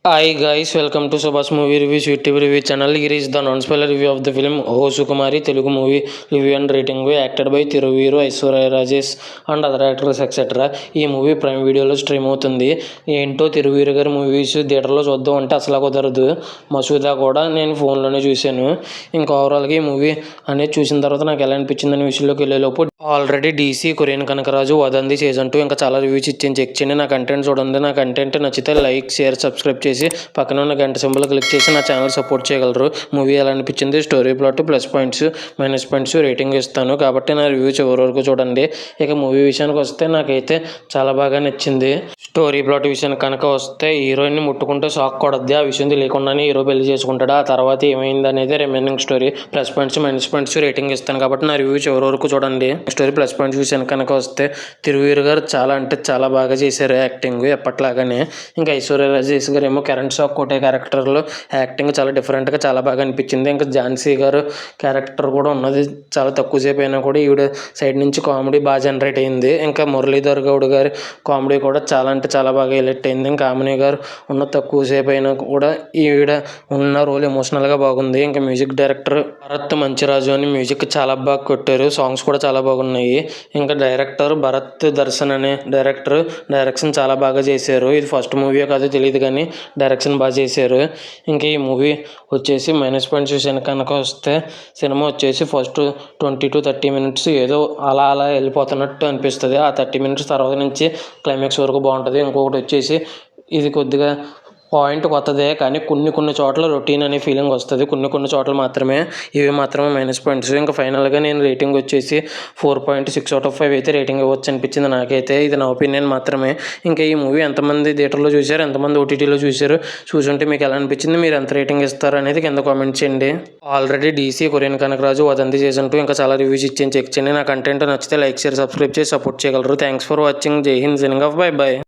Hi guys, welcome to Subhash Movie Reviews YouTube Review channel. Here is the non-spoiler review of the film O Sukumari Telugu movie review and rating acted by Thiruviru, Aishwarya Rajesh and other actors etc. ఈ movie prime వీడియోలో stream అవుతుంది. ఏంటో తిరువీరు గారి movies థియేటర్లో చూద్దాం అంటే అసలు కుదరదు. మసూదా కూడా నేను ఫోన్లోనే చూశాను. ఇంకా ఓవరాల్గా ఈ మూవీ అనేది చూసిన తర్వాత నాకు ఎలా అనిపించింది అనే విషయంలోకి వెళ్ళేలోపు ఆల్రెడీ డీసీ కొరియన్ కనకరాజు వదంది సీజన్ 2 ఇంకా చాలా రివ్యూస్ ఇచ్చాను, చెక్ చేయండి. నా కంటెంట్ చూడండి. నా కంటెంట్ నచ్చితే లైక్, షేర్, సబ్స్క్రైబ్ చేసి పక్కన ఉన్న గంట సింబల్ క్లిక్ చేసి నా ఛానల్ సపోర్ట్ చేయగలరు. మూవీ ఎలా అనిపించింది, story plot, plus points, minus points rating ఇస్తాను కాబట్టి నా రివ్యూ చివరి వరకు చూడండి. ఇక మూవీ విషయానికి వస్తే నాకైతే చాలా బాగా నచ్చింది. స్టోరీ ప్లాట్ విషయానికి కనుక వస్తే హీరోయిన్ని ముట్టుకుంటే షాక్ కొడద్ది. ఆ విషయం తెలియకుండానే హీరో పెళ్లి చేసుకుంటాడు. ఆ తర్వాత ఏమైంది అనేది remaining story. Plus points, minus points rating ఇస్తాను కాబట్టి నా రివ్యూ చివరి వరకు చూడండి. స్టోరీ ప్లస్ పాయింట్స్ విషయానికి కనుక వస్తే తిరువీరు గారు చాలా అంటే చాలా బాగా చేశారు యాక్టింగ్ ఎప్పట్లాగానే. ఇంకా ఐశ్వర్య రాజేష్ గారు ఏమో కరెంట్ షాక్ కొట్టే క్యారెక్టర్లో యాక్టింగ్ చాలా డిఫరెంట్గా చాలా బాగా అనిపించింది. ఇంకా ఝాన్సీ గారు క్యారెక్టర్ కూడా ఉన్నది చాలా తక్కువ సేపు అయినా కూడా ఈవిడ సైడ్ నుంచి కామెడీ బాగా జనరేట్ అయింది. ఇంకా మురళీధర్ గౌడ్ గారి కామెడీ కూడా చాలా అంటే చాలా బాగా ఎలిట్ అయింది. ఇంకా ఆమెని గారు ఉన్న తక్కువ సేపు అయినా కూడా ఈవిడ ఉన్న రోల్ ఎమోషనల్గా బాగుంది. ఇంకా మ్యూజిక్ డైరెక్టర్ భరత్ మంచిరాజు అని మ్యూజిక్ చాలా బాగా కొట్టారు. సాంగ్స్ కూడా చాలా బాగున్నాయి. ఇంకా డైరెక్టర్ భరత్ దర్శన్ అనే డైరెక్షన్ చాలా బాగా చేశారు. ఇది ఫస్ట్ మూవీ కాదో తెలియదు కానీ డైరెక్షన్ బాగా చేశారు. ఇంకా ఈ మూవీ వచ్చేసి మైనస్ పాయింట్స్ విషయానికి కనుక వస్తే సినిమా వచ్చేసి ఫస్ట్ 20 to 30 minutes ఏదో అలా వెళ్ళిపోతున్నట్టు అనిపిస్తుంది. ఆ 30 minutes తర్వాత నుంచి క్లైమాక్స్ వరకు బాగుంటుంది. ఇంకొకటి వచ్చేసి ఇది కొద్దిగా పాయింట్ కొత్తదే కానీ కొన్ని చోట్ల రొటీన్ అనే ఫీలింగ్ వస్తుంది. కొన్ని చోట్ల మాత్రమే ఇవి మాత్రమే మైనస్ పాయింట్స్. ఇంకా ఫైనల్గా నేను రేటింగ్ వచ్చేసి 4.6/5 అయితే రేటింగ్ ఇవ్వచ్చు అనిపించింది నాకైతే. ఇది నా ఒపీనియన్ మాత్రమే. ఇంకా ఈ మూవీ ఎంతమంది థియేటర్లో చూశారు, ఎంతమంది ఓటీటీలో చూశారు, చూసుంటే మీకు ఎలా అనిపించింది, మీరు ఎంత రేటింగ్ ఇస్తారు అనేది కింద కామెంట్ చేయండి. ఆల్రెడీ డీసీ కొరియన్ కనకరాజు వదంతి సీజన్ 2 ఇంకా చాలా రివ్యూస్ ఇచ్చాను, చెక్ చేయండి. నా కంటెంట్ నచ్చితే లైక్, షేర్, సబ్స్క్రైబ్ చేసి సపోర్ట్ చేయగలరు. Thanks for watching. Jai Hind. Signing off. Bye by.